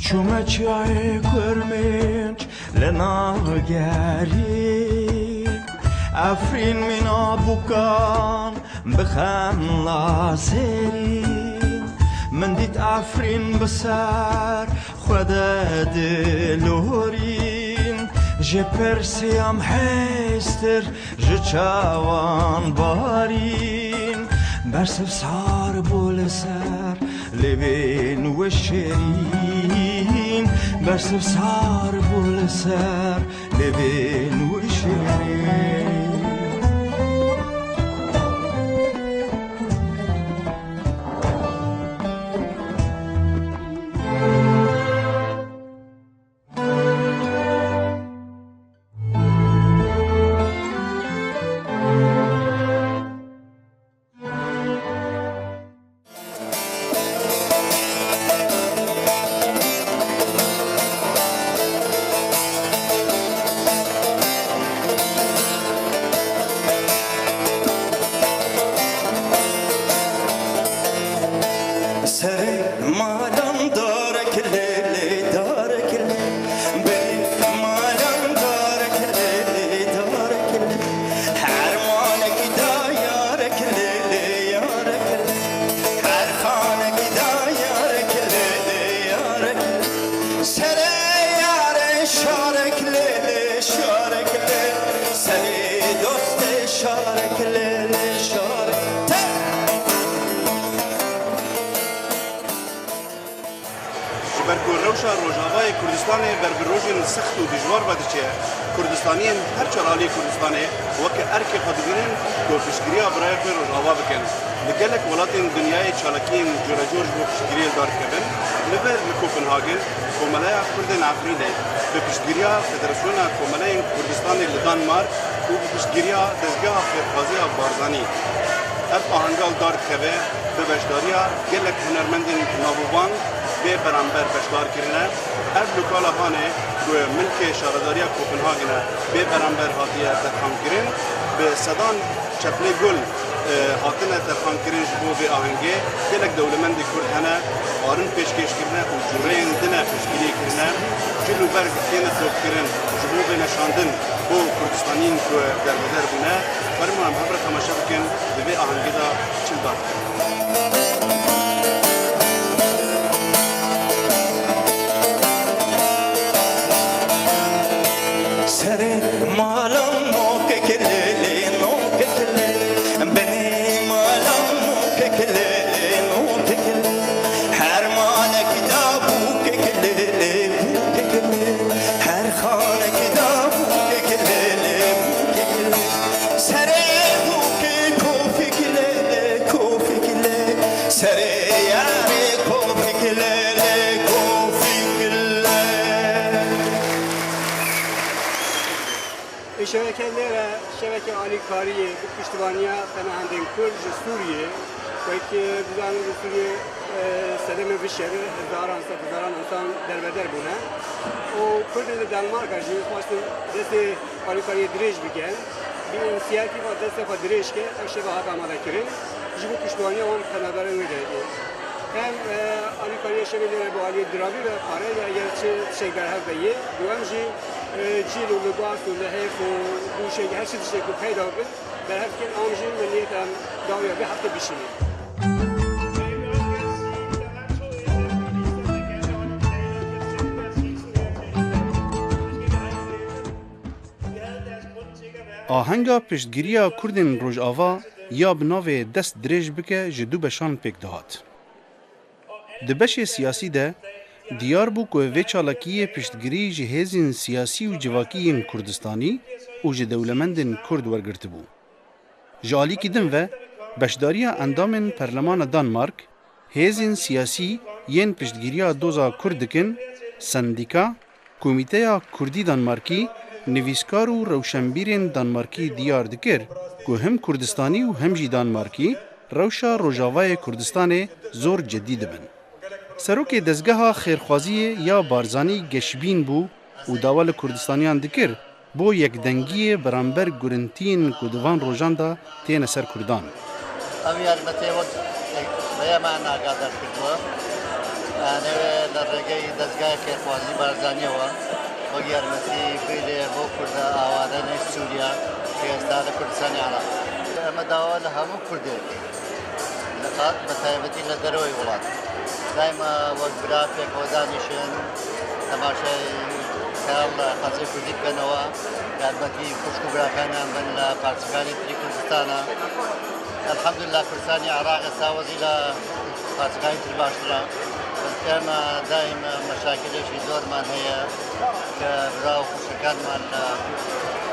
چومه چای کرمنج لناگری افرین من آبوکان بخم لازرین من دیت افرین بسر خود دلورین جه پرسیم هستر جه چاوان بارین برسف سار بول سر لبین و شیرین برسف سار بول سر لبین و شیرین برکوروشا روجاوای کردستان بربروجین سخت و دشوار بدچه کردستانیان هر چرالی کردستانی وقت ارک خودگیرن و پیشگیری برای خود روجاوا بکن. لگلک ولاتین دنیای چالکین جورجور بو پیشگیری دار کردن. لبر کوپنهاگن کوملای کردن افریده به پیشگیری فدراسیون کوملای کردستانی لدانمارک و به پیشگیری دستگاه فرقازی بارزانی. اف آهنگال دار کبه به بشداریا گلک هنرمندین نابوبان به برانبر بشدار کردن. اف لوکالا هانه که ملک شهرداری کوپنهاگن به برانبر هاتیه ترخان کردن. به صدان چپلی گل هاتنه ترخان کردن جبو به آهنگه گلک دولمند کرد هنه آرن پیشکش کردن و جورین دنه پیشگیری کردن. جلو برگ تینه توب کردن جبو به نشاندن و کردستانیین که در بدر بونه برای هم هبره تماشا بکن به آهنگه دا چل دار سر مالم موکه کلی نوکه کلی بنی مالم موکه کلی نوکه کلی هر مالک دا بوکه کلی بوکه کلی هر خانک دا بوکه کلی بوکه کلی سر بوکه کوفی کلی کوفی کلی سر یاری کوفی کلی شبکه عالی کاری پشتیبانی پناهندگان کرد سوریه و که دیدن سوریه صدمه بشر هزاران انسان در بدر بونه و کرد دانمارک از خواستن دست عالی کاری دریج بگن بی انسیاتی و دست خود دریج که اشتباه ها آماده کردن جبو پشتیبانی آن پناهندگان میده هم عالی کاری شبکه با عالی درابی و پاره اگر چه شکل هست بیه دوام جی جیل و لباس و لحف و گوشه هر چیزی که پیدا بود در هر که آمجین ملیت هم داویا به هفته بشینید. آهنگا پشتگیریا کردین روجاوا یا بناوی دست دریج بکه جدو بشان پیک دهات. دبش سیاسی ده دیار بو که وی چالاکی پشتگیری جهازین سیاسی و جواکیین کردستانی و جدولمندین کرد ورگرت بو. جالی که دن و بشداری اندام پرلمان دانمارک هزین سیاسی ین پشتگیری دوزا کردکن سندیکا کمیته کردی دانمارکی نویسکار و روشنبیرین دانمارکی دیار دکر که هم کردستانی و هم جی دانمارکی روشا روجاوای کردستان زور جدید بن. سروک دزگاه خیرخوازی یا بارزانی گشبین بو و داول کردستانیان دکر بو یک دنگی برانبر گرنتین کدوان روژان دا تین سر کردان. امیار متیود بیا معنا قادر کردوا أنا للرجاي دزقاي كيخوازي بارزانيوا وقيرمتي بيلي بو كردا آواراني سوريا في أستاذ كردستاني على أما داوالها مو كردي لقات بتايبتي لدروي ولاد دائما وقت برافيك ودانيشن تماشي كال خاصي كردي كنوا يارمتي كشكو براكانا من بارتسكاني تري كردستانا الحمد لله كردستاني عراق ساوزي لا بارتسكاني تري باشترا كما دائما مشاكل في زور ما هي كبراو كشكان مال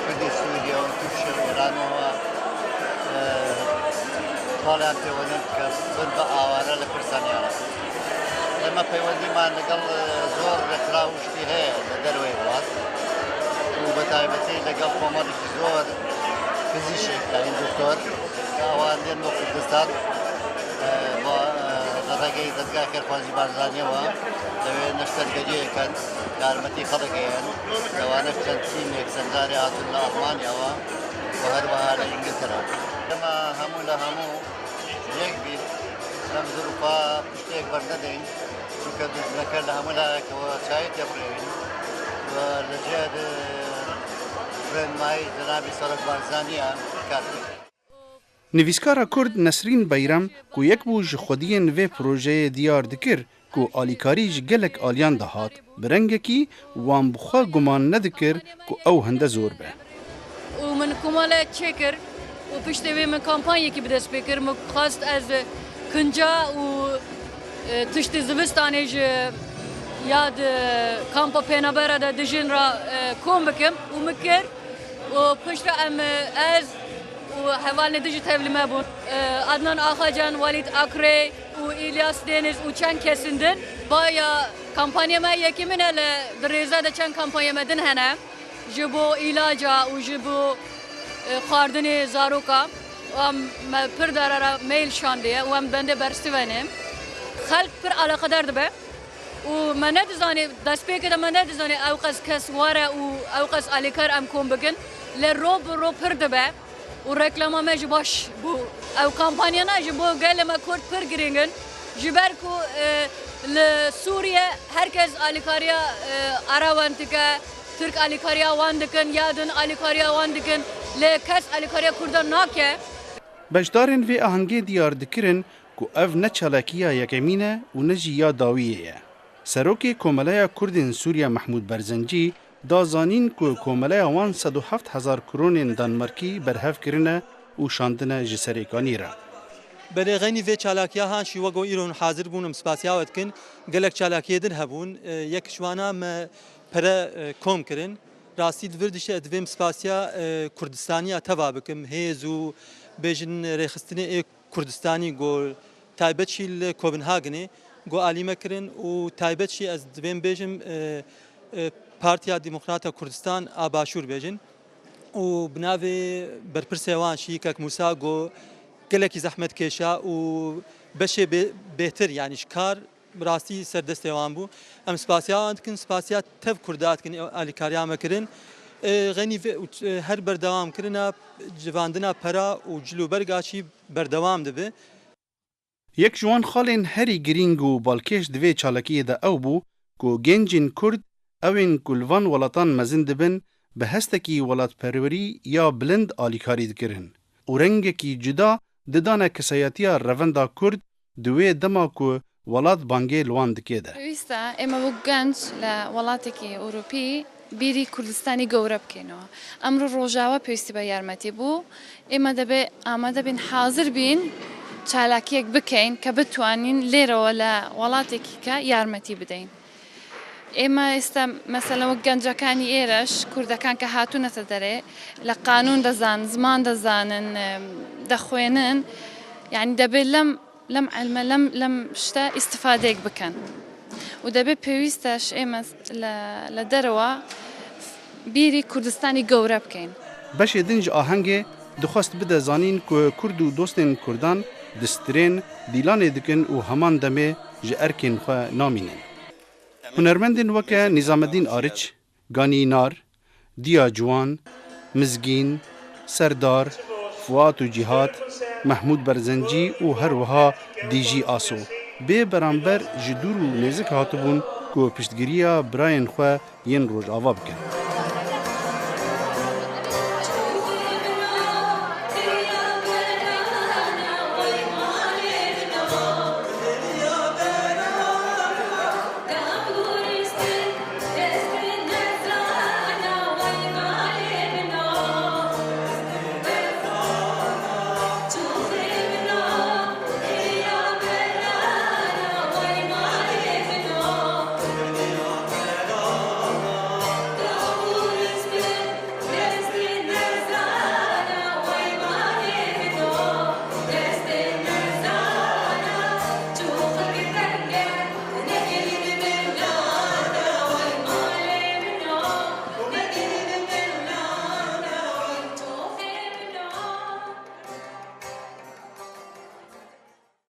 كردي سوريا وتركيا وإيران و طالعان بيونين كبنبا آوارا لكردستاني عراق لما بيوندي ما نقل زور ركراوشتي هي لدروي ولاد وبتايبتي لقل فمالي زور فيزيشي يعني دكتور اوان دين مو كردستان لرقي دزقاء كيرخوازي بارزانيا و لوي نشتر قجيه كان كارمتي خلقين لو نشتر تيميك سنزاري عطل لألمانيا وهروها لإنجلترا لما همو لهمو يكبي لم ظروفا بشتيك برددين چونکە دوژنەکە لە هەموو لایەکەوە چای تێبڕێوین و لەژێر ڕێنمایی جەنابی سەرۆک بارزانیە کاتی. نویسکارا کورد نسرین بەیرەم ku yek bû ji xwediyên vê projeyê diyar dikir ku alîkarî ji gelek aliyan dihat bi rengekî wan bi xwe guman nedikir ku ew hinde zor be. û min komala çêkir û piştê wê min kampanyekî bi dest pê kir min xwast ez kinca û tiştî zivistanê ji ya di kampa pênabera de dijîn ra kom bikim û min kir û piştre em ez û hevalên dijî tevlî me bûn. Adnan Axacan, Walid Akrê û İlyas Deniz û çend kesin din. Baya kampanya me yekî min e li di rêza de çend kampanya me din hene ji bo îlaca û ji bo xwardinê zaroka. Em me pir derara mail şandiye û em bende bersivene. خلق پر علاقدار دبه و من ندزانی دست پیک دم ندزانی اوقات کس واره و اوقات علیکار ام کم بگن لروب پر دبه و رکلام ما جباش بو او کمپانیا نه جبو گل ما کرد پر گرینگن جبر کو لسوریه هرکس علیکاریا عراوانتکه ترک علیکاریا واندکن یادن علیکاریا واندکن لکس علیکاریا کردان ناکه بەشدارên vê ahengê diyar dikirin ku ev ne çalakiya yekemîn e û ne jî ya dawiyê ye. Serokê Komeleya Kurdên Sûriya Mehmûd Berzencî da zanîn ku komeleya wan 107,000 kronên Danmarkî berhev kirine û şandine ji serêkanî re. Berêxenî vê çalakiya şî wego îro hazir bûn spasiya we dikin gelek çalakiyê din hebûn yek şwana me pere kom kirin rastî divir dişe divêm spasiya Kurdistaniya teva bikim hêz û bêjin rêxistinê Kurdistanî got taybet jî li Kopenhagenê got alîme kirin û taybet jî ez divêm bêjim Partiya Demokrata Kurdistan a Başûr bêjin û bi navê berpirsê wan Şîkek Musa got gelekî zehmet kêşa û beşê bêhtir yanî ji kar rastî serdestê wan bû em spasiya wan dikin spasiya tev Kurda dikin alîkariya me kirin غنی هر بردوام کرنا جواندنا پرا و جلوبرگا چی بردوام دبه Yek ji wan xalên herî girîng û balkêş di vê çalakiyê de ew bû ku gencên Kurd ewên ku li van welatan mezin dibin bi hestekî welatperwerî ya bilind alîkarî dikirin û rengekî cuda didane kesayetiya revenda Kurd di wê dema ku welat bangê li wan dike de. Pêwîst e ême bû genç li welatekî Ewropî بیری کوردستانی گەورە بکەینەوە ئەمڕۆ ڕۆژاوا پێویستی بە یارمەتی بوو ئێمە دەبێ ئامادە بین حاضر بین چالاکیەک بکەین کە بتوانین لێرەوە لە وڵاتێکی کە یارمەتی بدەین ئێمە ئێستا مەسەلەن وەک گەنجەکانی ئێرەش کوردەکان کە هاتوونەتە دەرێ لە قانون دەزانن زمان دەزانن دەخوێنن یعنی دەبێت لەم عەلمە لەم شتە ئیستیفادەیەک بکەن و دەبێت پێویستەش ئێمە لە دەرەوە بیری کوردستانی گەورە بکەین. Beşê din ji ahengê dixwast bide zanîn ku Kurd û dostên Kurdan di strên dîlanê dikin û heman demê ji erkên xwe namînin. Hunermendên weke Nîzamedîn Ariç, Ganî Nar, Diya Ciwan, Mizgîn, Serdar, Fuat û Cîhat, Mehmûd Berzencî û her wiha Dîjî Aso. bê beramber ji dûr û nêzik hatibûn ku piştgiriya birayên xwe yên rojava bikin.